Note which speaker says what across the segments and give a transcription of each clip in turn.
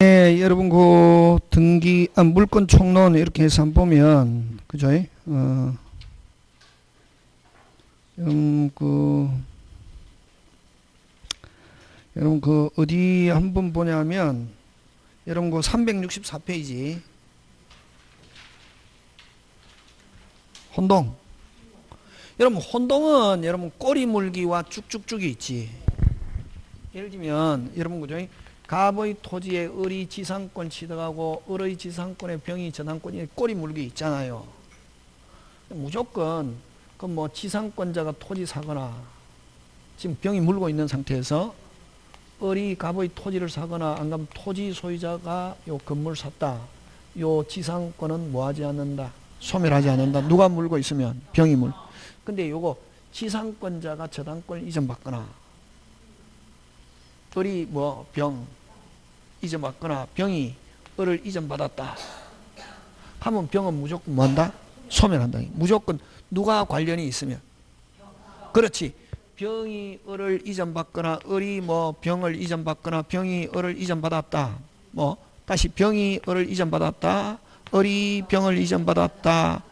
Speaker 1: 네, 여러분 그 물권 총론 이렇게 해서 한번 보면 그죠? 음, 그 여러분 그 어디 한번 보냐면 여러분 그 364페이지 혼동. 여러분 혼동은 여러분 꼬리 물기와 쭉쭉쭉이 있지. 예를 들면 여러분 그죠? 갑의 토지에 을이 지상권 취득하고 을의 지상권에 병이 저당권이 꼬리 물기 있잖아요. 무조건 그 뭐 지상권자가 토지 사거나 지금 병이 물고 있는 상태에서 을이 갑의 토지를 사거나 안 그러면 토지 소유자가 요 건물 샀다. 요 지상권은 뭐하지 않는다. 소멸하지 않는다. 누가 물고 있으면 병이 물. 근데 요거 지상권자가 저당권을 이전받거나 을이 뭐 병 이전받거나 병이 을을 이전받았다 하면 병은 무조건 뭐한다? 소멸한다. 무조건 누가 관련이 있으면. 그렇지. 병이 을을 이전받거나 을이 뭐 병을 이전받거나 병이 을을 이전받았다. 뭐 다시 병이 을을 이전받았다. 을이 병을 이전받았다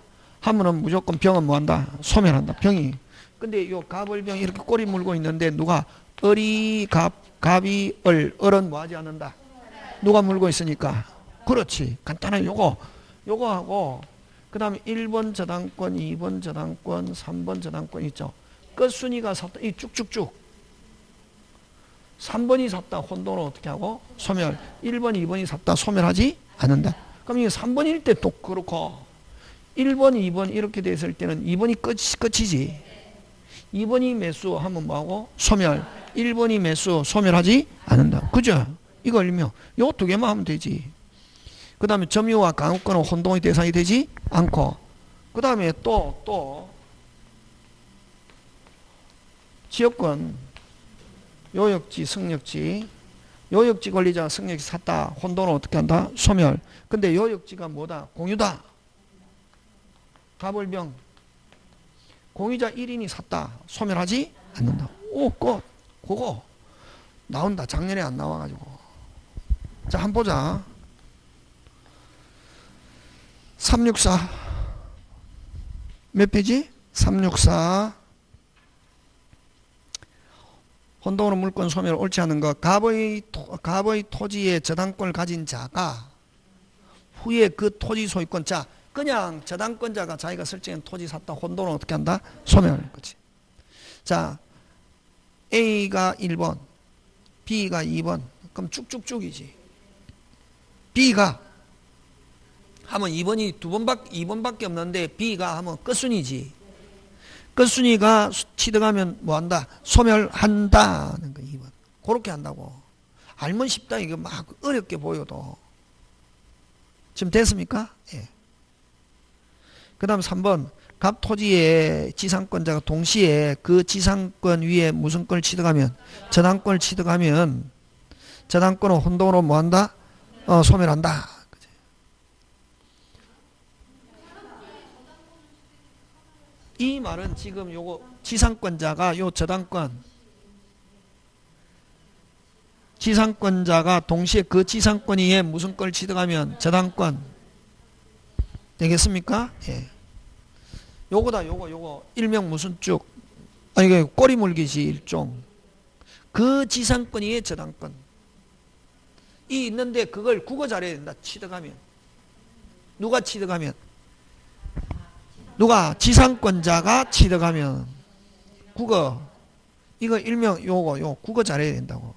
Speaker 1: 하면은 무조건 병은 뭐한다? 소멸한다. 병이. 근데 요 갑을병이 이렇게 꼬리 물고 있는데 누가 을이 갑이 을은 뭐하지 않는다. 누가 물고 있으니까. 그렇지. 간단하게 요거 하고 그 다음에 1번 저당권 2번 저당권 3번 저당권 있죠. 끝순위가 샀다. 이 쭉쭉쭉 3번이 샀다. 혼돈을 어떻게 하고? 소멸. 1번 2번이 샀다. 소멸하지 않는다. 그럼 이게 3번일 때 또 그렇고 1번 2번 이렇게 됐을 때는 2번이 끝이지. 2번이 매수 하면 뭐하고? 소멸. 1번이 매수 소멸하지 않는다. 그죠? 이거 알면 요 두 개만 하면 되지. 그 다음에 점유와 강압권은 혼동의 대상이 되지 않고 그 다음에 또 지역권 요역지 승역지 요역지 권리자 승역지 샀다. 혼동은 어떻게 한다? 소멸. 근데 요역지가 뭐다? 공유다. 갑을병 공유자 1인이 샀다. 소멸하지 않는다. 오, 그거 나온다. 작년에 안 나와가지고. 자, 한번 보자. 364 몇 페이지? 364 혼동으로 물권 소멸 옳지 않은 것. 갑의 토지에 저당권을 가진 자가 후에 그 토지 소유권 자 그냥 저당권자가 자기가 설정한 토지 샀다. 혼돈은 어떻게 한다? 소멸. 그렇지. 자, A가 1번, B가 2번. 그럼 쭉쭉쭉이지. B가 하면 2번밖에 없는데 B가 하면 끝순위지. 끝순위가 취득하면 뭐 한다? 소멸한다는 거 2번. 그렇게 한다고. 알면 쉽다. 이거 막 어렵게 보여도. 지금 됐습니까? 예. 그 다음 3번 갑 토지의 지상권자가 동시에 그 지상권 위에 무슨 권을 취득하면 저당권을 취득하면 저당권은 혼동으로 뭐한다? 소멸한다. 그치? 이 말은 지금 요거 지상권자가 요 지상권자가 동시에 그 지상권 위에 무슨 권을 취득하면 저당권 되겠습니까? 예. 요거다. 요거 일명 무슨 쭉 아니 이게 꼬리 물기지 일종. 그 지상권 위에 저당권 이 있는데 그걸 국어 잘해야 된다. 취득하면 누가 취득하면 누가 지상권자가 취득하면 국어 이거 일명 요거 국어 잘해야 된다고.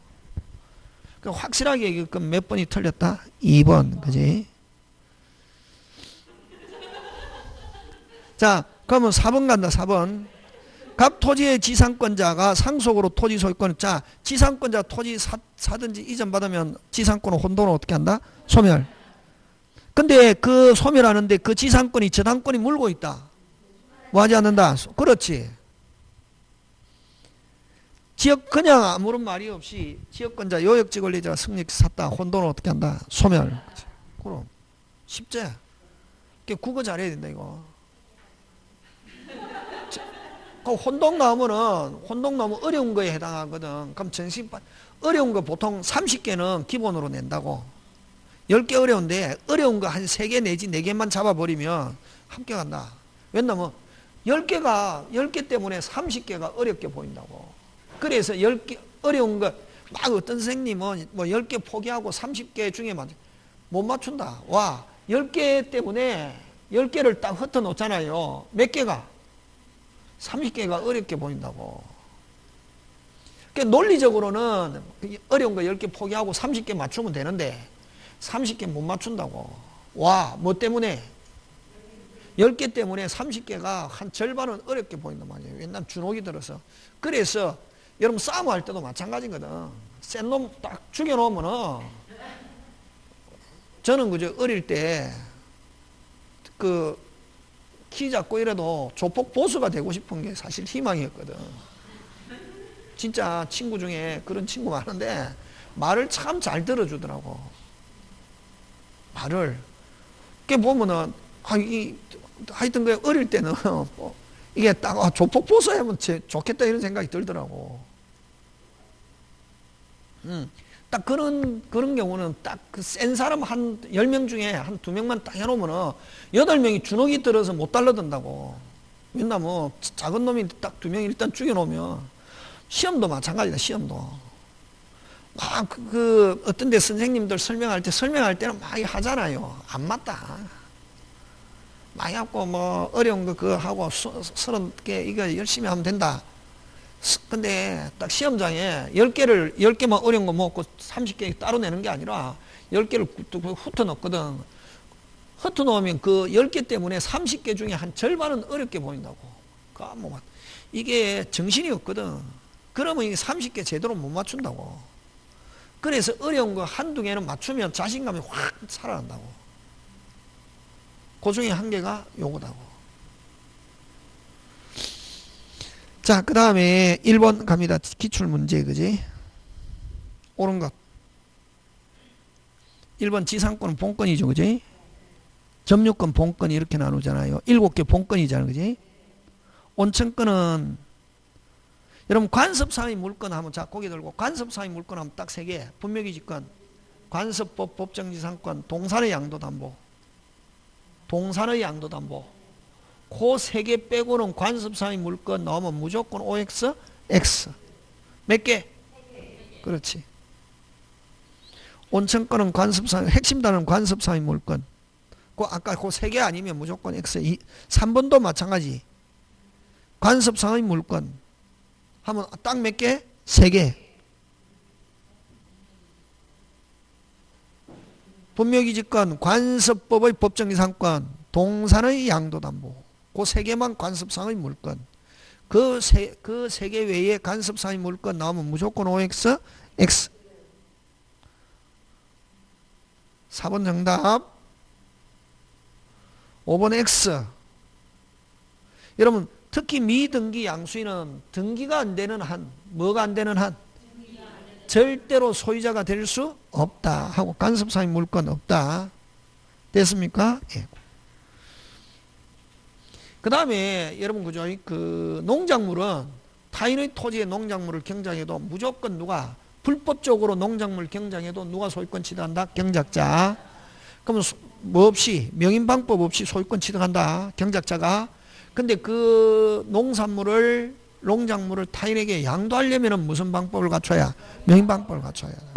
Speaker 1: 그러니까 확실하게 이거 몇 번이 틀렸다? 2번 그지? 자, 그러면 4번 간다. 4번. 갑 토지의 지상권자가 상속으로 토지 소유권. 자, 지상권자 토지 사든지 이전받으면 지상권은 혼돈을 어떻게 한다? 소멸. 근데 그 소멸하는데 그 지상권이 저당권이 물고 있다. 뭐 하지 않는다? 그렇지. 그냥 아무런 말이 없이 지역권자 요역지 권리자가 승리 샀다. 혼돈을 어떻게 한다? 소멸. 그럼 쉽지. 국어 잘해야 된다 이거. 혼동 나오면 어려운 거에 해당하거든. 그럼 어려운 거 보통 30개는 기본으로 낸다고. 10개 어려운데 어려운 거 한 3개 내지 4개만 잡아버리면 합격한다. 왜냐면 10개 때문에 30개가 어렵게 보인다고. 그래서 10개 어려운 거 막 어떤 선생님은 뭐 10개 포기하고 30개 중에 못 맞춘다. 와, 10개 때문에 10개를 딱 흩어 놓잖아요. 몇 개가? 30개가 어렵게 보인다고. 그러니까 논리적으로는 어려운 거 10개 포기하고 30개 맞추면 되는데 30개 못 맞춘다고. 와, 뭐 때문에? 10개 때문에 30개가 한 절반은 어렵게 보인단 말이에요. 옛날 주눅이 들어서. 그래서 여러분 싸움할 때도 마찬가지거든. 센 놈 딱 죽여놓으면은 저는 그저 어릴 때 그 키 작고 이래도 조폭 보수가 되고 싶은 게 사실 희망이었거든. 진짜 친구 중에 그런 친구 많은데 말을 참 잘 들어주더라고. 말을. 그게 보면은 하여튼 그 어릴 때는 이게 딱 조폭 보수 하면 좋겠다 이런 생각이 들더라고. 딱 그런 경우는 딱 그 센 사람 한 10명 중에 한 2명만 딱 해놓으면은 8명이 주눅이 들어서 못 달라든다고. 왜냐면 작은 놈이 딱 2명 일단 죽여놓으면 시험도 마찬가지다, 시험도. 막 어떤 데 선생님들 설명할 때는 막 하잖아요. 안 맞다. 많이 하고 뭐 어려운 거 그거 하고 30개 이거 열심히 하면 된다. 근데 딱 시험장에 10개만 어려운 거 먹고 30개 따로 내는 게 아니라 10개를 훑어 놓거든. 훑어 놓으면 그 10개 때문에 30개 중에 한 절반은 어렵게 보인다고. 이게 정신이 없거든. 그러면 이게 30개 제대로 못 맞춘다고. 그래서 어려운 거 한두 개는 맞추면 자신감이 확 살아난다고. 그 중에 한 개가 요거다고. 자, 그 다음에 1번 갑니다. 기출문제, 그지? 옳은 것. 1번 지상권은 본권이죠, 그지? 점유권, 본권 이렇게 나누잖아요. 7개 본권이잖아요, 그지? 온천권은, 여러분, 관습사의 물권 하면, 자, 고개 들고, 관습사의 물권 하면 딱 3개. 분묘기지권, 관습법, 법정지상권, 동산의 양도담보. 동산의 양도담보. 그 3개 빼고는 관습사의 물건 넣으면 무조건 OX, X. 몇 개? 그렇지. 온천권은 관습사의, 핵심 단어는 관습사의 물건. 아까 그 3개 아니면 무조건 X. 3번도 마찬가지. 관습사의 물건. 하면 딱 몇 개? 3개. 분묘기지권, 관습법의 법정이상권, 동산의 양도담보. 그 3개만 관습상의 물건. 그 세 개 외에 관습상의 물건 나오면 무조건 OX, X. 4번 정답. 5번 X. 여러분, 특히 미등기 양수인은 등기가 안 되는 한, 뭐가 안 되는 한? 절대로 소유자가 될 수 없다. 하고 관습상의 물건 없다. 됐습니까? 예. 그 다음에 여러분 그죠? 그 농작물은 타인의 토지의 농작물을 경작해도 무조건 누가 불법적으로 농작물 경작해도 누가 소유권 취득한다? 경작자. 그러면 뭐 없이 명인방법 없이 소유권 취득한다. 경작자가. 근데 그 농작물을 타인에게 양도하려면 무슨 방법을 갖춰야? 명인방법을 갖춰야 돼.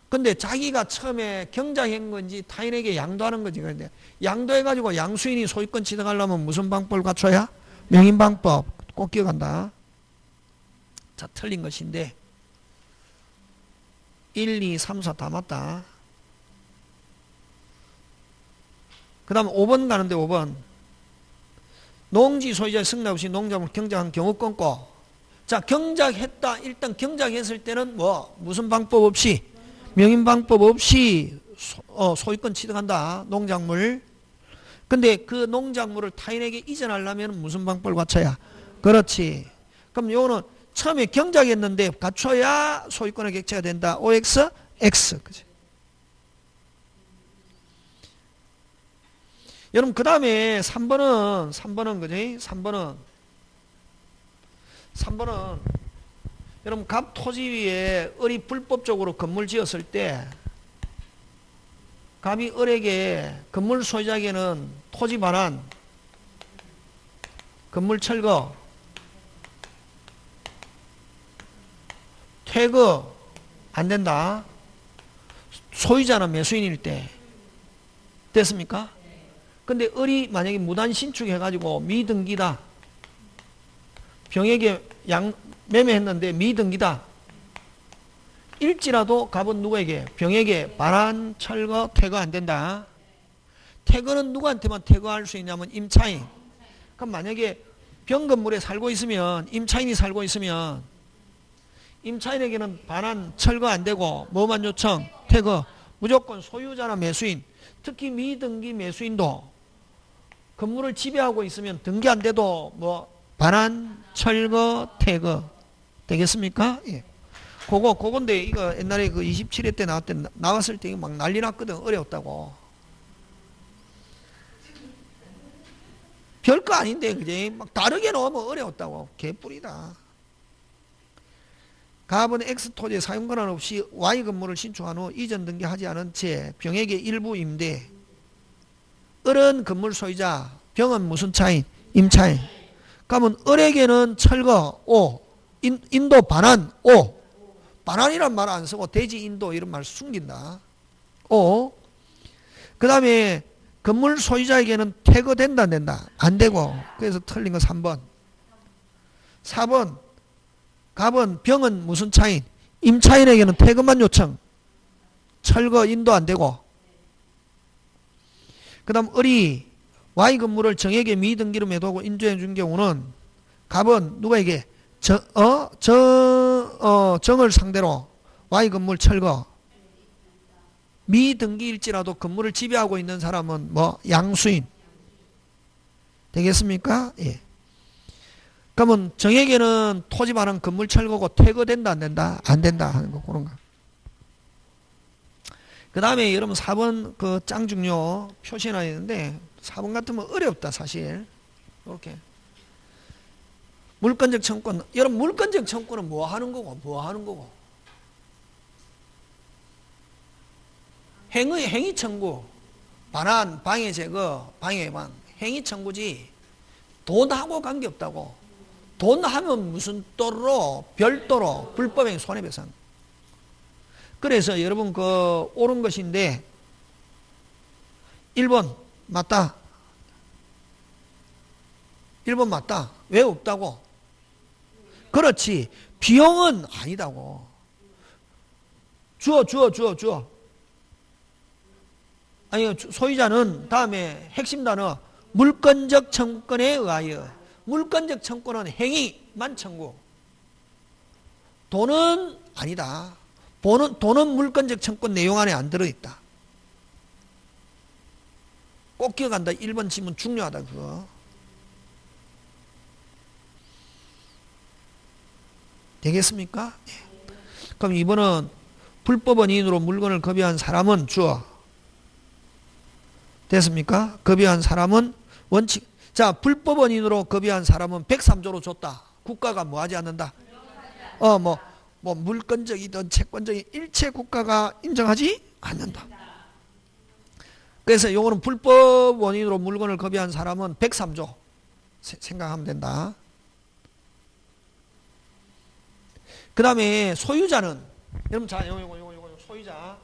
Speaker 1: 근데 자기가 처음에 경작한 건지 타인에게 양도하는 건지. 그런데 양도해가지고 양수인이 소유권 취득하려면 무슨 방법을 갖춰야? 명인방법. 꼭 기억한다. 자, 틀린 것인데 1, 2, 3, 4 다 맞다. 그 다음 5번 가는데 5번. 농지 소유자의 승낙 없이 농작물 경작한 경우 끊고. 자, 경작했다. 일단 경작했을 때는 무슨 방법 없이? 명인방법 없이 소유권 취득한다. 농작물. 근데 그 농작물을 타인에게 이전하려면 무슨 방법을 갖춰야? 그렇지. 그럼 요거는 처음에 경작했는데 갖춰야 소유권의 객체가 된다. OX, X. 그치? 여러분, 그 다음에 3번은, 그지? 3번은, 여러분, 갑 토지 위에 을이 불법적으로 건물 지었을 때, 갑이 을에게 건물 소유자에게는 토지 반환, 건물 철거, 퇴거 안 된다. 소유자는 매수인일 때 됐습니까? 근데 을이 만약에 무단 신축해가지고 미등기다. 병에게 매매했는데 미등기다. 일지라도 갑은 누구에게? 병에게 반환, 철거, 퇴거 안 된다. 퇴거는 누구한테만 퇴거할 수 있냐면 임차인. 그럼 만약에 병 건물에 살고 있으면 임차인이 살고 있으면 임차인에게는 반환, 철거 안 되고 뭐만 요청? 퇴거. 무조건 소유자나 매수인, 특히 미등기 매수인도 건물을 지배하고 있으면 등기 안 돼도 뭐 반환, 철거, 퇴거 되겠습니까? 예. 그건데 이거 옛날에 그 27회 때 나왔을 때 막 난리 났거든. 어려웠다고. 별거 아닌데 그지? 막 다르게 넣으면 어려웠다고. 개뿔이다. 갑은 X 토지의 사용권한 없이 Y 건물을 신축한 후 이전 등기하지 않은 채 병에게 일부 임대. 을은 건물 소유자, 병은 무슨 차인? 임차인. 그러면 을에게는 철거 O, 인도 반환 O. 반환이란 말 안 쓰고 대지 인도 이런 말 숨긴다. O. 그 다음에 건물 소유자에게는 퇴거된다 안 된다? 안 되고. 그래서 틀린 거 3번. 4번. 갑은 병은 무슨 차인? 임차인에게는 퇴거만 요청. 철거 인도 안 되고. 그 다음 을이 Y 건물을 정에게 미등기로 매도하고 인조해 준 경우는 갑은 누구에게? 정을 상대로 Y 건물 철거. 미등기일지라도 건물을 지배하고 있는 사람은 뭐 양수인. 되겠습니까? 예. 그러면 정에게는 토지 반환 건물 철거고 퇴거된다 안 된다? 안 된다 하는 거 그런 거. 그 다음에 여러분 4번 그 짱중요 표시나 있는데 4번 같으면 어렵다 사실. 이렇게 물권적 청권. 여러분 물권적 청권은 뭐 하는 거고 뭐 하는 거고? 행위 청구, 반환, 방해 제거, 방해 예방, 행위 청구지. 돈하고 관계없다고. 돈 하면 무슨 또로 별도로 불법행 손해배상. 그래서 여러분 그 옳은 것인데 1번 맞다. 1번 맞다. 왜 없다고? 그렇지. 비용은 아니다고. 주어. 아니 소유자는 다음에 핵심 단어 물권적 청구권에 의하여. 물권적 청구는 행위만 청구. 돈은 아니다. 돈은 물권적 청구권 내용 안에 안 들어있다. 꼭 기억한다. 1번 지문 중요하다 그거. 되겠습니까? 네. 그럼 2번은 불법 원인으로 물건을 급여한 사람은 주어. 됐습니까? 급여한 사람은 원칙. 자, 불법 원인으로 급여한 사람은 103조로 줬다. 국가가 뭐 하지 않는다? 뭐 물권적이든 채권적인 일체 국가가 인정하지 않는다. 그래서 요거는 불법 원인으로 물건을 급여한 사람은 103조 생각하면 된다. 그 다음에 소유자는 여러분 자 요거 소유자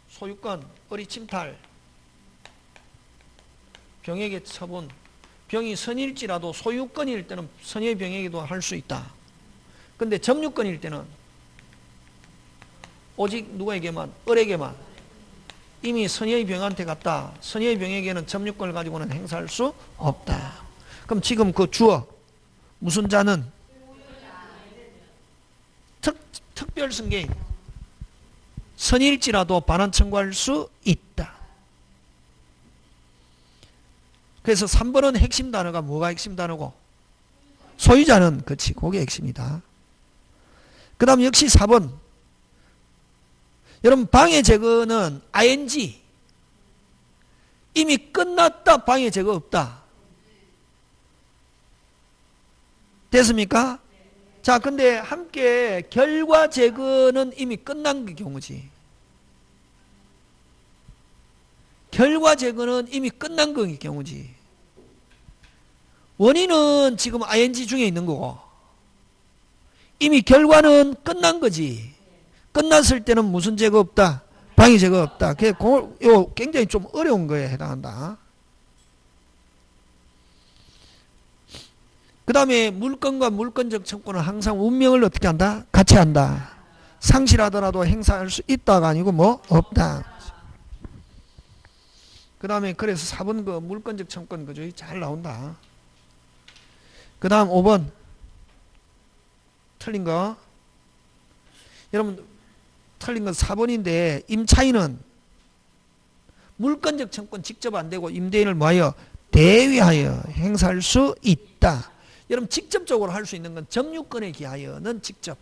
Speaker 1: 소유권 을이 침탈 병에게 처분. 병이 선일지라도 소유권일 때는 선의 병에게도 할 수 있다. 근데 점유권일 때는 오직 누구에게만? 을에게만. 이미 선의 병한테 갔다. 선의 병에게는 점유권을 가지고는 행사할 수 없다. 그럼 지금 그 주어 무슨 자는? 특별 승계인. 선일지라도 반환 청구할 수 있다. 그래서 3번은 핵심 단어가 뭐가 핵심 단어고? 소유자는 그치 그게 핵심이다. 그 다음 역시 4번. 여러분 방해 제거는 ing. 이미 끝났다. 방해 제거 없다. 됐습니까? 자, 근데 함께 결과 제거는 이미 끝난 경우지. 결과 제거는 이미 끝난 거기 경우지. 원인은 지금 ing 중에 있는 거고 이미 결과는 끝난 거지. 끝났을 때는 무슨 제거 없다? 방해 제거 없다. 요 굉장히 좀 어려운 거에 해당한다. 그 다음에 물건과 물건적 청구는 항상 운명을 어떻게 한다? 같이 한다. 상실하더라도 행사할 수 있다가 아니고 뭐 없다. 그 다음에 그래서 4번 그 물건적 청구는 그죠? 잘 나온다. 그 다음 5번 틀린 거. 여러분 틀린 건 4번인데 임차인은 물건적 청구는 직접 안 되고 임대인을 뭐하여? 대위하여 행사할 수 있다. 여러분 직접적으로 할 수 있는 건 점유권에 기하여는 직접.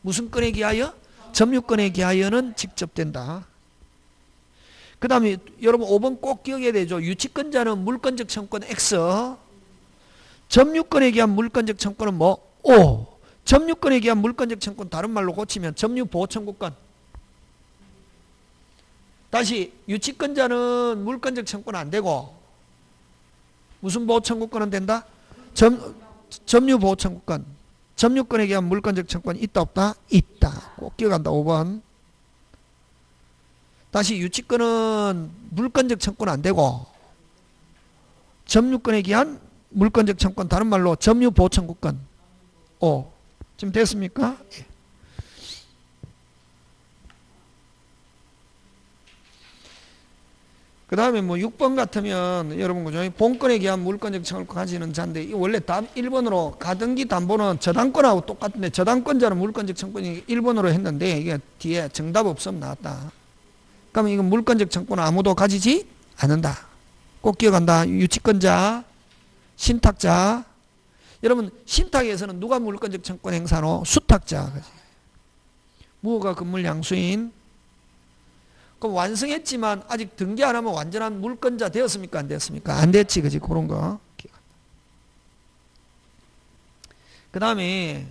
Speaker 1: 무슨 건에 기하여? 점유권에 기하여는 직접 된다. 그 다음에 여러분 5번 꼭 기억해야 되죠. 유치권자는 물건적 청구권 X, 점유권에 기한 물건적 청구권은 뭐? O. 점유권에 기한 물건적 청구권 다른 말로 고치면 점유보호청구권. 다시 유치권자는 물건적 청구권 안 되고 무슨 보호청구권은 된다? 점유보호청구권. 점유권에 기한 물건적 청구권이 있다 없다? 있다. 꼭 기억한다. 5번. 다시 유치권은 물건적 청구권 안 되고 점유권에 기한 물건적 청구권 다른 말로 점유보호청구권. 지금 됐습니까? 예. 그 다음에 뭐 6번 같으면 여러분 그죠? 본권에 기한 물건적 청구권 가지는 자인데 원래 답 1번으로 가등기 담보는 저당권하고 똑같은데 저당권자는 물건적 청구권이 1번으로 했는데 이게 뒤에 정답 없음 나왔다. 그러면 이건 물건적 청구권은 아무도 가지지 않는다. 꼭 기억한다. 유치권자, 신탁자. 여러분 신탁에서는 누가 물건적 청구권 행사노? 수탁자. 그치? 무허가 건물 양수인. 그럼 완성했지만 아직 등기 안 하면 완전한 물건자 되었습니까? 안 되었습니까? 안 됐지. 그지? 그런 거. 그 다음에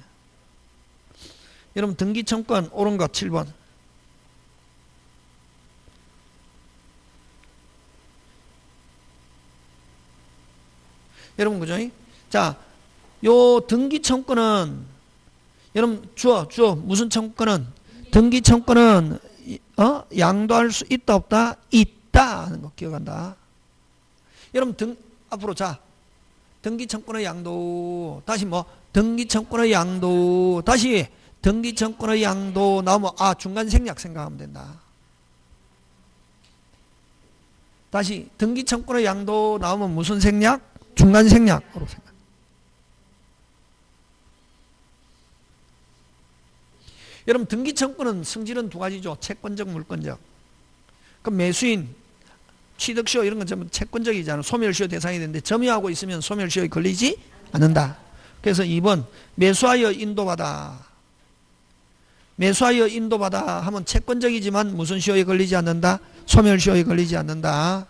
Speaker 1: 여러분 등기 청구권 옳은 거 7번. 여러분 그죠? 자, 요 등기 청구권은 여러분 주어 무슨 청구권은 등기 청구권은 양도할 수 있다 없다? 있다 하는 거 기억한다. 여러분 앞으로 자 등기 청구권의 양도 다시 뭐 등기 청구권의 양도 다시 등기 청구권의 양도 나오면 중간 생략 생각하면 된다. 다시 등기 청구권의 양도 나오면 무슨 생략? 중간 생략으로 생각. 여러분 등기 청구는 성질은 두 가지죠. 채권적, 물권적. 그럼 매수인, 취득시효 이런 건 전부 채권적이잖아. 소멸시효 대상이 되는데 점유하고 있으면 소멸시효에 걸리지 않는다. 그래서 2번 매수하여 인도받아. 매수하여 인도받아 하면 채권적이지만 무슨 시효에 걸리지 않는다? 소멸시효에 걸리지 않는다.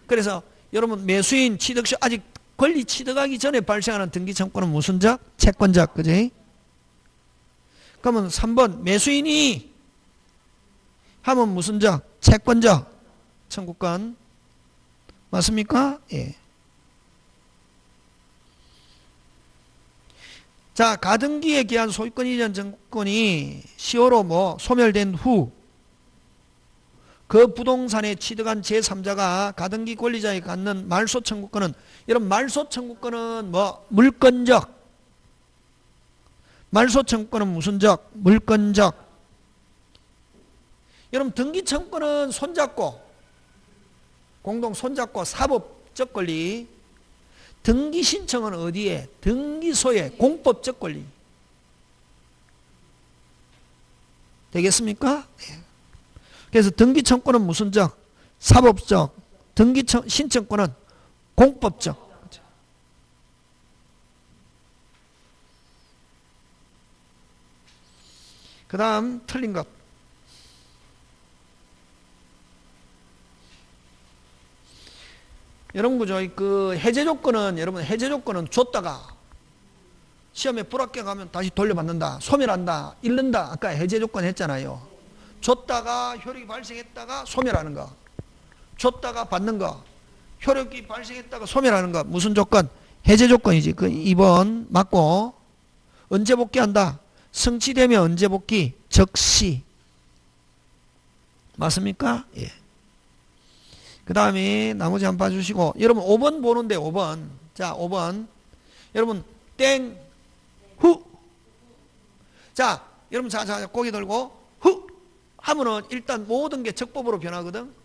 Speaker 1: 그래서 여러분 매수인, 취득시효 아직 권리 취득하기 전에 발생하는 등기 청구는 무슨 적? 채권적. 그지? 그러면 3번 매수인이 하면 무슨 적? 채권적 청구권. 맞습니까? 예. 자, 가등기에 기한 소유권 이전 청구권이 시효로 뭐 소멸된 후 그 부동산에 취득한 제3자가 가등기 권리자에 갖는 말소 청구권은 이런 말소 청구권은 뭐 물권적. 말소 청구권은 무슨 적? 물권적. 여러분 등기 청구권은 손잡고 공동 손잡고 사법적 권리. 등기 신청은 어디에? 등기소에 공법적 권리. 되겠습니까? 그래서 등기 청구권은 무슨 적? 사법적. 등기 신청권은 공법적. 그 다음 틀린 것. 여러분 그죠? 그 해제 조건은 여러분 해제 조건은 줬다가 시험에 불합격하면 다시 돌려받는다. 소멸한다. 잃는다. 아까 해제 조건 했잖아요. 줬다가 효력이 발생했다가 소멸하는 거. 줬다가 받는 거. 효력이 발생했다가 소멸하는 거. 무슨 조건? 해제 조건이지. 그 2번 맞고. 언제 복귀한다? 성취되면 언제 복귀? 적시. 맞습니까? 예. 그 다음에 나머지 한번 봐주시고. 여러분 5번 보는데 5번. 자 5번. 여러분 땡, 후. 자 여러분 자 고개 들고 후 하면은 일단 모든 게 적법으로 변하거든.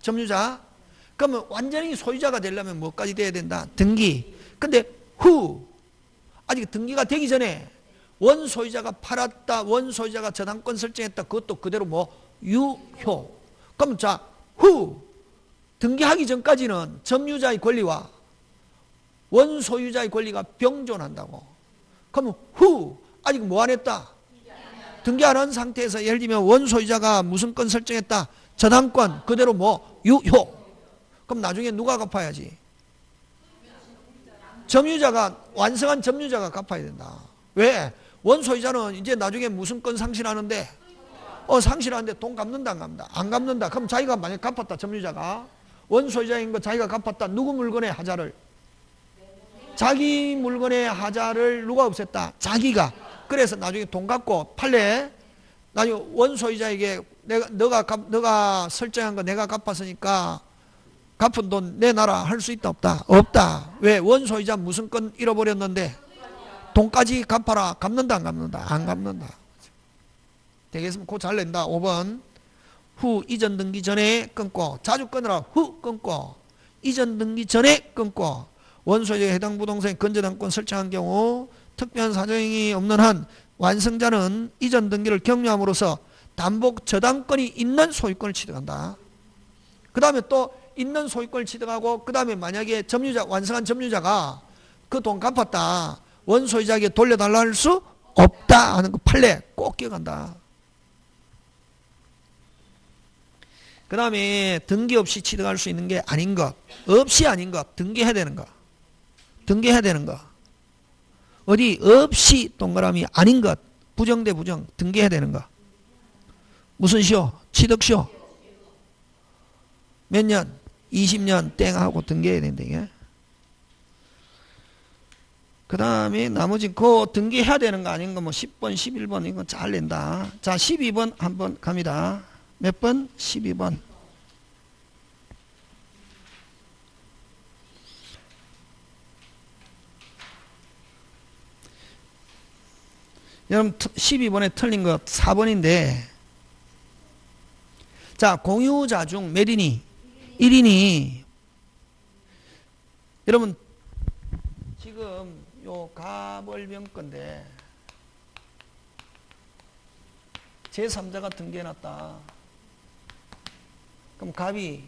Speaker 1: 점유자. 그러면 완전히 소유자가 되려면 뭐까지 돼야 된다? 등기. 근데 후 아직 등기가 되기 전에 원소유자가 팔았다, 원소유자가 저당권 설정했다, 그것도 그대로 뭐 유효. 그럼 자 후 등기하기 전까지는 점유자의 권리와 원소유자의 권리가 병존한다고. 그러면 후 아직 뭐 안 했다? 등기 안 한 상태에서 예를 들면 원소유자가 무슨 건 설정했다? 저당권 그대로 뭐 유효. 그럼 나중에 누가 갚아야지? 점유자가, 완성한 점유자가 갚아야 된다. 왜? 원소유자는 이제 나중에 무슨 건 상실하는데 상실하는데 돈 갚는다 안 갚는다? 안 갚는다. 그럼 자기가 만약 갚았다. 점유자가 원소유자인 거 자기가 갚았다. 누구 물건의 하자를? 자기 물건의 하자를 누가 없앴다? 자기가. 그래서 나중에 돈 갚고 팔래. 나중에 원소유자에게 너가 설정한 거 내가 갚았으니까 갚은 돈 내놔라 할 수 있다 없다? 없다. 왜? 원소유자 무슨 건 잃어버렸는데 돈까지 갚아라. 갚는다 안 갚는다? 안 갚는다. 되겠으면 그거 잘 낸다. 5번 후 이전 등기 전에 끊고. 자주 끊으라. 후 끊고. 이전 등기 전에 끊고. 원소유자에 해당 부동산의 건저당권 설정한 경우 특별한 사정이 없는 한 완성자는 이전 등기를 격려함으로써 담보 저당권이 있는 소유권을 취득한다. 그 다음에 또 있는 소유권을 취득하고 그 다음에 만약에 점유자, 완성한 점유자가 그 돈 갚았다. 원소유자에게 돌려달라 할 수 없다 하는 거 판례 꼭 기억한다. 그 다음에 등기 없이 취득할 수 있는 게 아닌 것. 없이 아닌 것. 등기해야 되는 것. 등기해야 되는 것. 어디 없이 동그라미 아닌 것. 부정 대 부정. 등기해야 되는 것. 무슨 시효? 취득시효. 몇 년? 20년 땡하고 등기해야 된다. 이게. 그 다음에 나머지 그 등기해야 되는 거 아닌 거 뭐 10번, 11번 이거 잘 낸다. 자 12번 한번 갑니다. 몇 번? 12번. 여러분 12번에 틀린 거 4번인데 자 공유자 중 몇 인이? 1인이. 여러분 지금 요 가벌명 건데 제3자가 등기해놨다. 그럼 갑이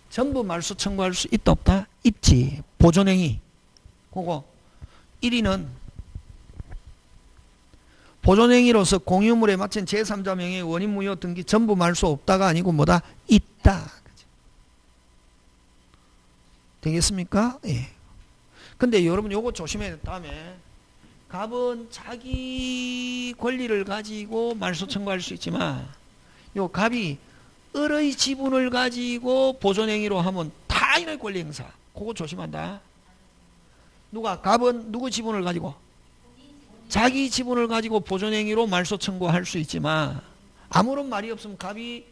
Speaker 1: 전부 말소 청구할 수 있다 없다? 있지. 보존행위. 그거 1인은 보존행위로서 공유물에 마친 제3자 명의 원인무효 등기 전부 말소 없다가 아니고 뭐다? 있다. 되겠습니까? 예. 근데 여러분 요거 조심해야 돼. 다음에 갑은 자기 권리를 가지고 말소 청구할 수 있지만 요 갑이 을의 지분을 가지고 보존행위로 하면 타인의 권리 행사. 그거 조심한다. 갑은 누구 지분을 가지고? 자기 지분을 가지고 보존행위로 말소 청구할 수 있지만 아무런 말이 없으면 갑이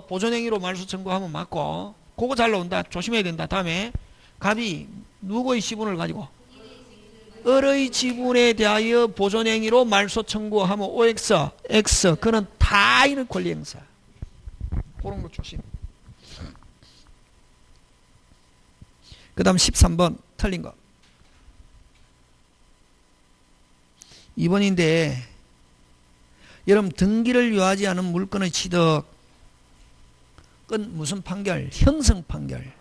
Speaker 1: 보존행위로 말소 청구하면 맞고. 그거 잘 나온다. 조심해야 된다. 다음에 갑이 누구의 지분을 가지고? 을의 지분에 대하여 보존행위로 말소 청구하면 OX, X. 그는 타인의 권리 행사. 그런 거 조심. 그 다음 13번 틀린 거. 2번인데 여러분 등기를 요하지 않은 물건의 취득은 무슨 판결? 형성 판결.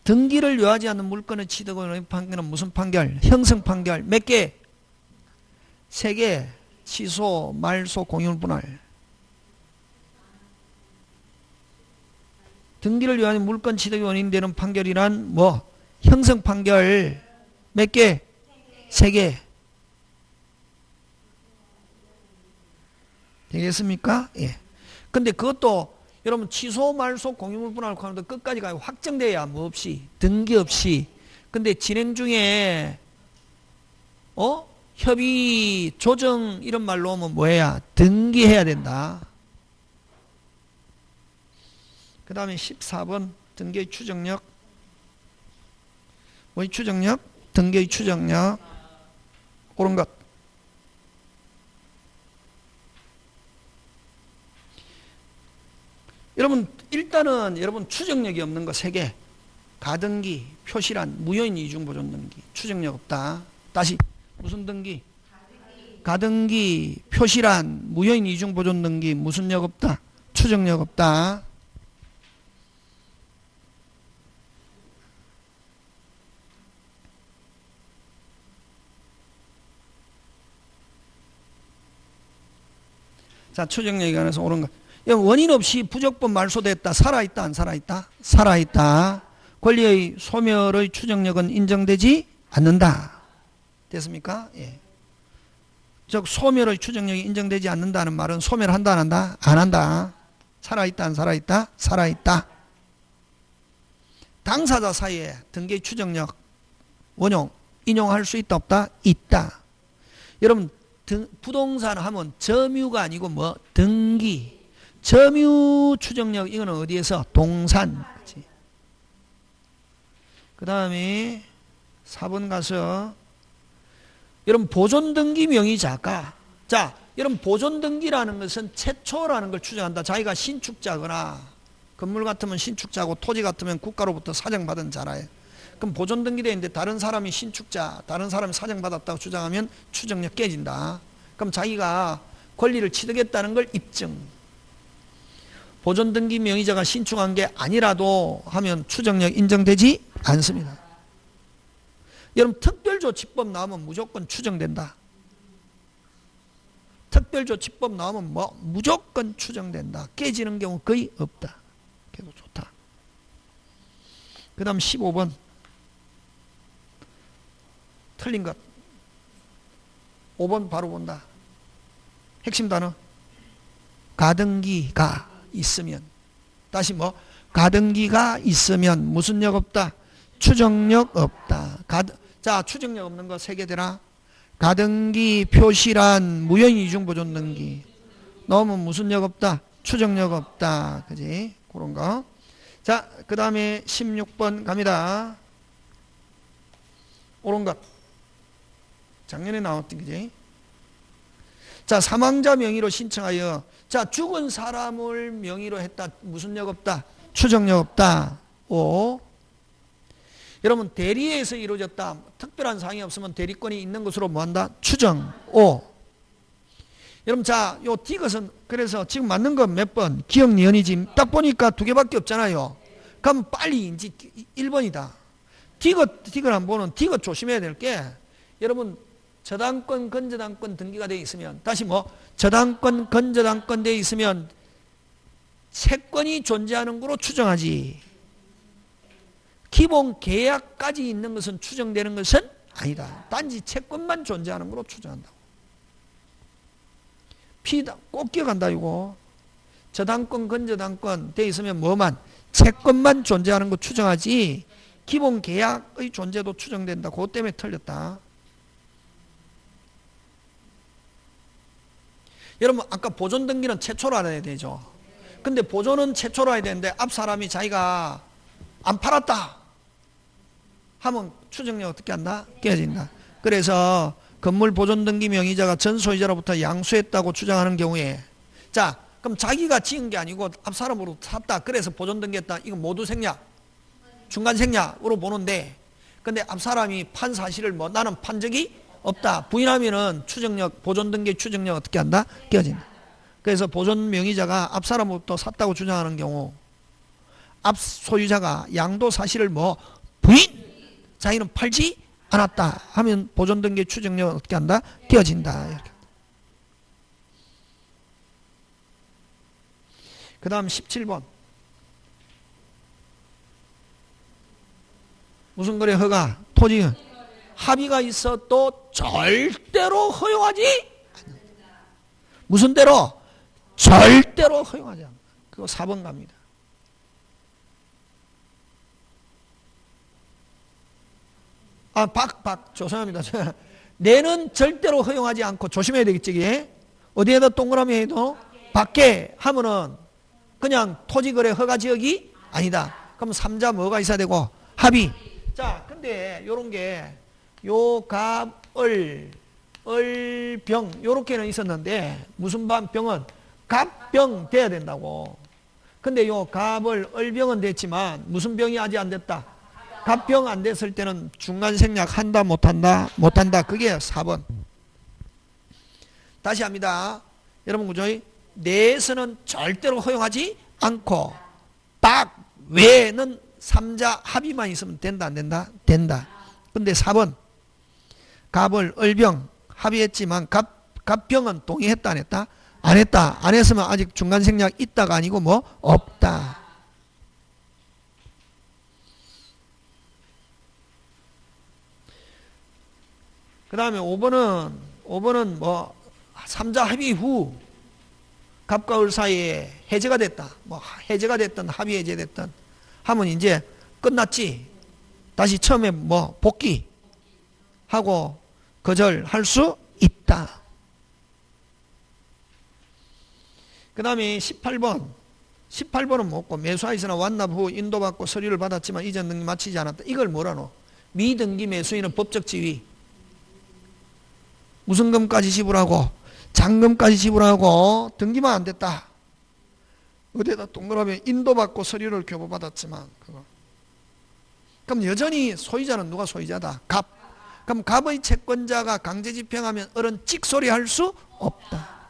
Speaker 1: 등기를 요하지 않는 물건의 취득의 판결은 무슨 판결? 형성 판결. 몇 개? 3개. 취소, 말소, 공유물 분할. 등기를 요하는 물건 취득의 원인이 되는 판결이란 뭐? 형성 판결. 몇 개? 3개. 되겠습니까? 예. 근데 그것도 여러분 취소 말소 공유물 분할을 하는데 끝까지 가고 확정돼야 뭐 없이 등기 없이. 근데 진행 중에 협의 조정 이런 말로 오면 뭐해야 등기해야 된다. 그 다음에 14번 등기의 추정력. 뭐의 추정력? 등기의 추정력. 옳은 것. 여러분 일단은 여러분 추정력이 없는 거 3개. 가등기, 표시란, 무효인 이중보존 등기. 추정력 없다. 다시 무슨 등기? 가등기, 표시란, 무효인 이중보존 등기. 무슨 력 없다? 추정력 없다. 자, 추정력에 관해서 옳은 것. 원인 없이 부적법 말소됐다. 살아있다, 안 살아있다? 살아있다. 권리의 소멸의 추정력은 인정되지 않는다. 됐습니까? 예. 즉 소멸의 추정력이 인정되지 않는다는 말은 소멸한다, 안 한다? 안 한다. 살아있다, 안 살아있다? 살아있다. 당사자 사이에 등기의 추정력 원용, 인용할 수 있다, 없다? 있다. 여러분 부동산 하면 점유가 아니고 뭐 등기. 점유 추정력 이거는 어디에서? 동산. 그 다음에 4번 가서 여러분 보존등기 명의자가, 자 여러분 보존등기라는 것은 최초라는 걸 추정한다. 자기가 신축자거나 건물 같으면 신축자고 토지 같으면 국가로부터 사정받은 자라요. 그럼 보존등기되어 있는데 다른 사람이 신축자, 다른 사람이 사정받았다고 주장하면 추정력 깨진다. 그럼 자기가 권리를 취득했다는 걸 입증. 보존등기 명의자가 신축한 게 아니라도 하면 추정력 인정되지 않습니다. 여러분 특별조치법 나오면 무조건 추정된다. 특별조치법 나오면 뭐 무조건 추정된다. 깨지는 경우 거의 없다. 그래도 좋다. 그 다음 15번 틀린 것. 5번 바로 본다. 핵심 단어 가등기가 있으면. 다시 뭐 가등기가 있으면 무슨 력 없다? 추정력 없다. 자 추정력 없는 거 3개 되라. 가등기, 표시란, 무효인 이중보존 등기. 넣으면 무슨 력 없다? 추정력 없다. 그지? 그런 거. 자 그 다음에 16번 갑니다. 옳은 것. 작년에 나왔던 그지? 자 사망자 명의로 신청하여, 자 죽은 사람을 명의로 했다. 무슨 력 없다? 추정력 없다. 5. 여러분 대리에서 이루어졌다. 특별한 사항이 없으면 대리권이 있는 것으로 뭐한다? 추정. 5. 여러분 자 요 디귿은 그래서 지금 맞는 건 몇 번? 기억 니은이지. 딱 보니까 2개밖에 없잖아요. 그럼 빨리 인지 1번이다. 디귿 안 보는 디귿 조심해야 될 게, 여러분 저당권, 건저당권 등기가 되어 있으면, 다시 뭐 저당권, 건저당권 되어 있으면 채권이 존재하는 거로 추정하지. 기본 계약까지 있는 것은 추정되는 것은 아니다. 단지 채권만 존재하는 거로 추정한다고. 피다 꼭 기억한다 이거. 저당권, 건저당권 되어 있으면 뭐만? 채권만 존재하는 거 추정하지 기본 계약의 존재도 추정된다. 그것 때문에 틀렸다. 여러분 아까 보존 등기는 최초로 알아야 되죠. 근데 보존은 최초로 해야 되는데 앞 사람이 자기가 안 팔았다 하면 추정력 어떻게 한다? 깨진다. 그래서 건물 보존 등기 명의자가 전 소유자로부터 양수했다고 주장하는 경우에, 자 그럼 자기가 지은 게 아니고 앞 사람으로부터 샀다. 그래서 보존 등기했다. 이건 모두 생략, 중간 생략으로 보는데, 근데 앞 사람이 판 사실을 뭐 나는 판 적이 없다 부인하면은 추정력, 보존 등기 추정력 어떻게 한다? 깨진다. 그래서 보존 명의자가 앞 사람으로부터 샀다고 주장하는 경우 앞 소유자가 양도 사실을 뭐 부인, 자기는 팔지 않았다 하면 보존 등기 추정력 어떻게 한다? 깨어진다. 이렇게. 그 다음 17번 무슨 거래 허가? 토지 합의가 있어도 절대로 허용하지 않는다. 무슨 대로? 절대로 허용하지 않는다. 그거 4번 갑니다. 죄송합니다. 내는 절대로 허용하지 않고 조심해야 되겠지. 이게 어디에다 동그라미 해도 밖에 하면은 그냥 토지거래 허가지역이 아니다. 그럼 3자 뭐가 있어야 되고 합의. 자, 근데 요런 게 요 갑, 병 요렇게는 있었는데 무슨 병은 갑병 돼야 된다고. 근데 요 갑을 을병은 됐지만 무슨 병이 아직 안 됐다. 갑병 안 됐을 때는 중간 생략 한다 못한다 못한다. 그게 4번. 다시 합니다. 여러분 그죠? 내에서는 절대로 허용하지 않고 딱 외에는 3자 합의만 있으면 된다 안 된다? 된다. 근데 4번 갑을 을병 합의했지만 갑병은 동의했다 안 했다? 안 했다. 안 했으면 아직 중간 생략 있다가 아니고 뭐 없다. 그 다음에 5번은 뭐 3자 합의 후 갑과 을 사이에 해제가 됐다. 뭐 해제가 됐든 합의 해제됐든 하면 이제 끝났지. 다시 처음에 뭐 복귀하고 거절할 수 있다. 그 다음에 18번은 뭐고 매수하였으나 완납 후 인도받고 서류를 받았지만 이전 등기 마치지 않았다. 이걸 뭐라노? 미등기 매수인은 법적 지위. 무슨 금까지 지불하고 잔금까지 지불하고 등기만 안 됐다. 어디에다 동그라미 인도받고 서류를 교부받았지만 그거. 그럼 여전히 소유자는 누가 소유자다? 갑. 그럼 갑의 채권자가 강제 집행하면 을은 찍소리 할 수 없다.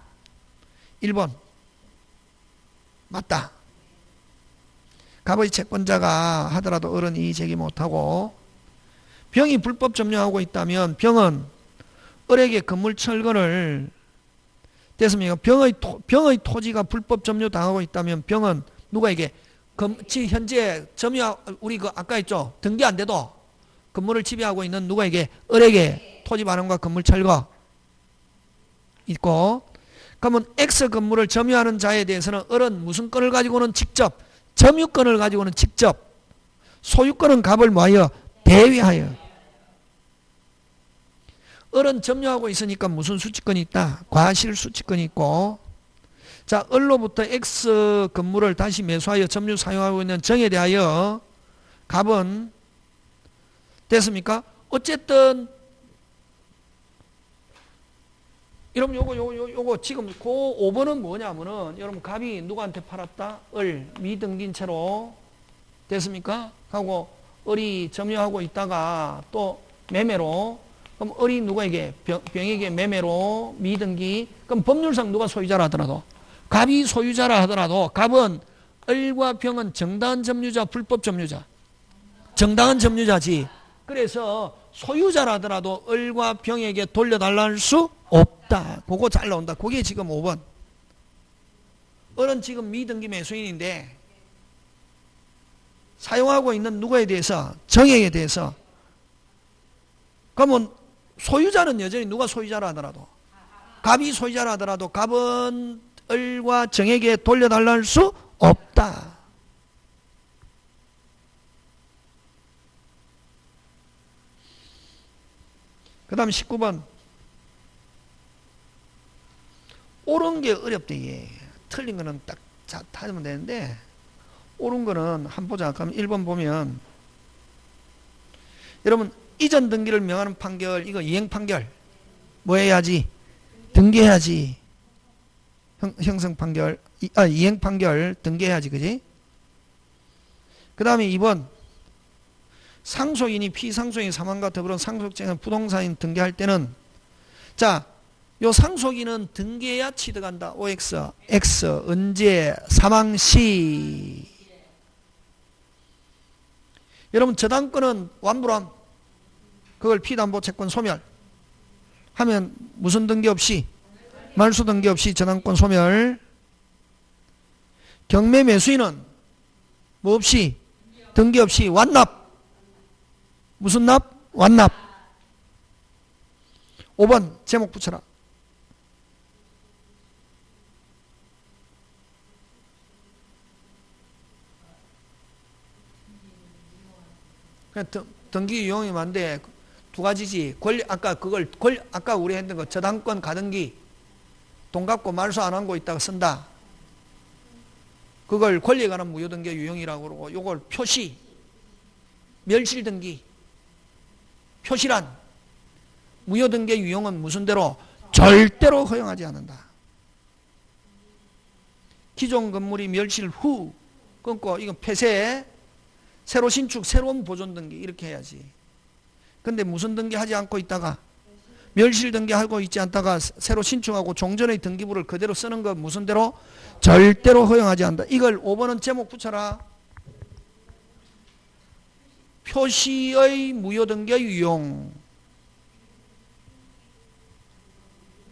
Speaker 1: 1번 맞다. 갑의 채권자가 하더라도 을은 이의 제기 못하고 병이 불법 점유하고 있다면 병은 을에게 건물 철거를 됐습니까? 병의 토지가 불법 점유당하고 있다면 병은 누가에게 현재 우리 아까 했죠? 등기 안 돼도 건물을 지배하고 있는 누가에게 을에게 토지 반환과 건물 철거 있고, 그러면 X 건물을 점유하는 자에 대해서는 을은 무슨 건을 가지고는 직접 점유권을 가지고는 직접 소유권은 갑을 뭐하여 대위하여. 을은 점유하고 있으니까 무슨 수취권이 있다? 과실 수취권이 있고, 자, 을로부터 X 건물을 다시 매수하여 점유 사용하고 있는 정에 대하여 갑은 됐습니까? 어쨌든 여러분 요거 지금 그 5번은 뭐냐면은 여러분 갑이 누구한테 팔았다? 을 미등기인 채로 됐습니까? 하고 을이 점유하고 있다가 또 매매로, 그럼 을이 누구에게 병에게 매매로 미등기, 그럼 법률상 누가 소유자라 하더라도 갑이 소유자라 하더라도 갑은 을과 병은 정당한 점유자 불법 점유자 정당한 점유자지. 그래서 소유자라 하더라도 을과 병에게 돌려달라 할 수 없다. 그거 잘 나온다. 그게 지금 5번. 을은 지금 미등기 매수인인데 사용하고 있는 누구에 대해서? 정액에 대해서. 그러면 소유자는 여전히 누가 소유자라 하더라도 갑이 소유자라 하더라도 갑은 을과 정액에 돌려달라 할 수 없다. 그 다음 19번. 옳은 게 어렵대. 이게. 틀린 거는 딱 찾으면 되는데 옳은 거는 한번 보자. 그럼 1번 보면 여러분 이전 등기를 명하는 판결, 이거 이행 판결 뭐 해야지? 등기해야지. 형성 판결, 이행 판결 등기해야지. 그지? 그 다음에 2번 상속인이 피상속인 사망과 더불어 상속자는 부동산인 등기할 때는, 자, 요 상속인은 등기해야 취득한다. OX, X, 언제? 사망 시. 여러분 저당권은 완불함. 그걸 피담보 채권 소멸 하면 무슨 등기 없이? 말소 등기 없이 저당권 소멸. 경매 매수인은 뭐 없이? 등기 없이 완납. 무슨 납? 완납. 5번 제목 붙여라. 등기 유형이 많은데 두 가지지. 아까 우리 했던 거 저당권 가등기 돈 갚고 말소 안 하고 있다가 쓴다. 그걸 권리에 관한 무효등기 유형이라고 그러고, 요걸 표시, 멸실등기, 표시란 무효등기 유형은 무슨 대로? 절대로 허용하지 않는다. 기존 건물이 멸실 후 끊고 이건 폐쇄, 새로 신축, 새로운 보존 등기 이렇게 해야지. 근데 무슨 등기 하지 않고 있다가 멸실 등기하고 있지 않다가 새로 신축하고 종전의 등기부를 그대로 쓰는 거 무슨 대로? 절대로 허용하지 않는다. 이걸 5번은 제목 붙여라. 표시의 무효등기 유형.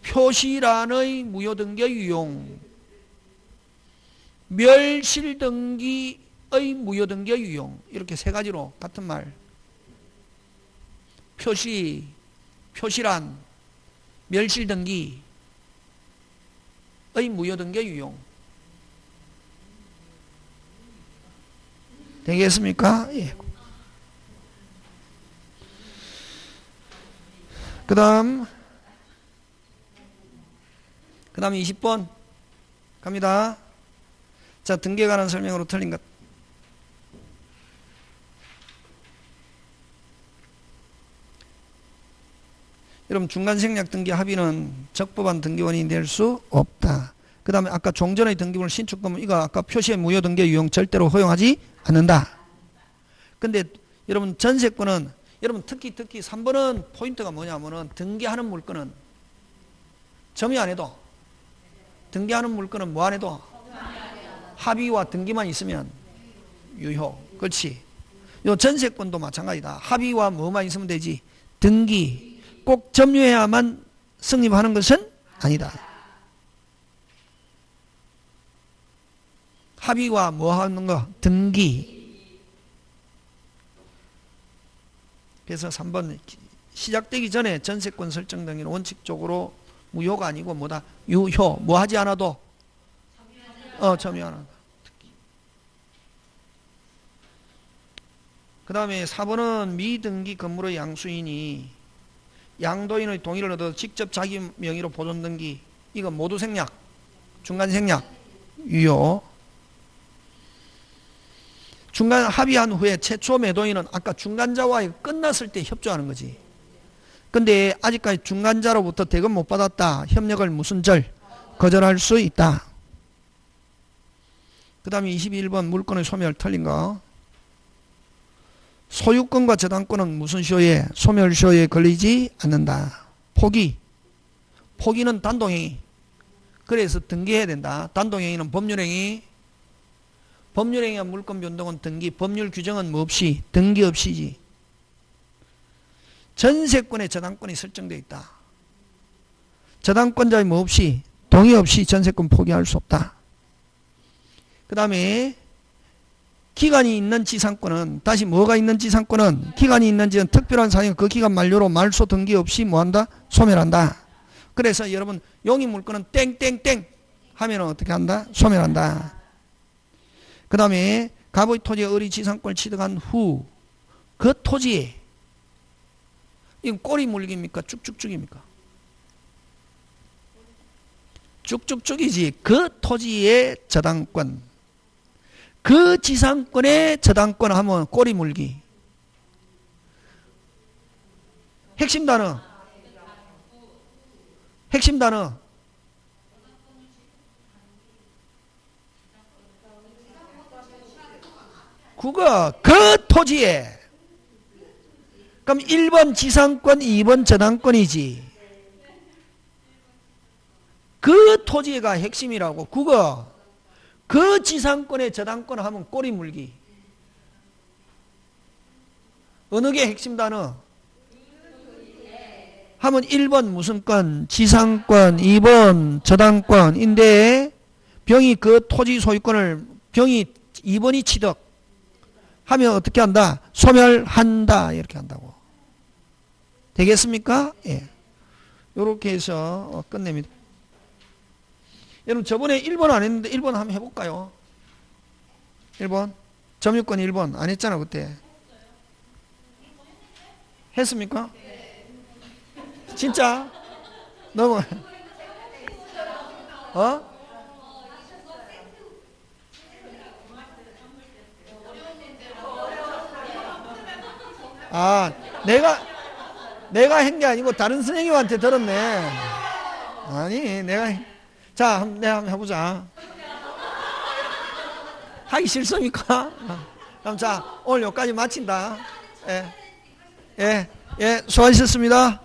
Speaker 1: 표시란의 무효등기 유형. 멸실등기의 무효등기 유형. 이렇게 세 가지로 같은 말. 표시, 표시란, 멸실등기의 무효등기 유형. 되겠습니까? 예. 그 다음 20번 갑니다. 자, 등기에 관한 설명으로 틀린 것. 여러분, 중간생략 등기 합의는 적법한 등기원이 될 수 없다. 그 다음에 아까 종전의 등기부를 신축하면 이거 아까 표시의 무효 등기 유형 절대로 허용하지 않는다. 근데 여러분 전세권은 여러분 특히 3번은 포인트가 뭐냐면은 등기하는 물건은 점유 안 해도 등기하는 물건은 뭐 안 해도 합의와 등기만 있으면 유효. 그렇지. 요 전세권도 마찬가지다. 합의와 뭐만 있으면 되지. 등기. 꼭 점유해야만 성립하는 것은 아니다. 합의와 뭐 하는 거? 등기. 그래서 3번 시작되기 전에 전세권 설정 등기는 원칙적으로 무효가 아니고 뭐다? 유효. 뭐 하지 않아도? 점유 안 한다. 그 다음에 4번은 미등기 건물의 양수인이 양도인의 동의를 얻어 직접 자기 명의로 보존 등기. 이거 모두 생략. 중간 생략. 유효. 중간 합의한 후에 최초 매도인은 아까 중간자와 끝났을 때 협조하는 거지. 근데 아직까지 중간자로부터 대금 못 받았다. 협력을 무슨 절? 거절할 수 있다. 그 다음에 21번 물건의 소멸 틀린 거. 소유권과 저당권은 무슨 시효에? 소멸시효에 걸리지 않는다. 포기는 단독행위. 그래서 등기해야 된다. 단독행위는 법률행위. 법률행위와 물권 변동은 등기. 법률 규정은 뭐 없이? 등기 없이지. 전세권에 저당권이 설정되어 있다. 저당권자의 뭐 없이? 동의 없이 전세권 포기할 수 없다. 그 다음에 기간이 있는 지상권은 다시 뭐가 있는 지상권은 기간이 있는 지는 특별한 사유 그 기간 만료로 말소 등기 없이 뭐한다? 소멸한다. 그래서 여러분 용의 물건은 땡땡땡 하면 어떻게 한다? 소멸한다. 그 다음에 갑의 토지의 을의 지상권을 취득한 후 그 토지에 이건 꼬리 물기입니까? 쭉쭉쭉입니까? 쭉쭉쭉이지. 그 토지의 저당권 그 지상권의 저당권 하면 꼬리 물기. 핵심 단어. 핵심 단어. 그거 그 토지에. 그럼 1번 지상권 2번 저당권이지. 그 토지가 핵심이라고. 그거 그 지상권의 저당권 하면 꼬리 물기. 어느 게 핵심 단어? 하면 1번 무슨 권? 지상권, 2번 저당권인데 병이 그 토지 소유권을 병이 2번이 취득 하면 어떻게 한다? 소멸한다. 이렇게 한다고. 되겠습니까? 예. 요렇게 해서 끝냅니다. 여러분 저번에 1번 안 했는데 1번 한번 해볼까요? 1번 점유권 1번 안 했잖아 그때. 했습니까? 진짜? 너무 어? 아, 내가 한 게 아니고 다른 선생님한테 들었네. 아니, 자, 내가 한번 해보자. 하기 싫습니까? 그럼 자, 오늘 여기까지 마친다. 예, 예, 예, 수고하셨습니다.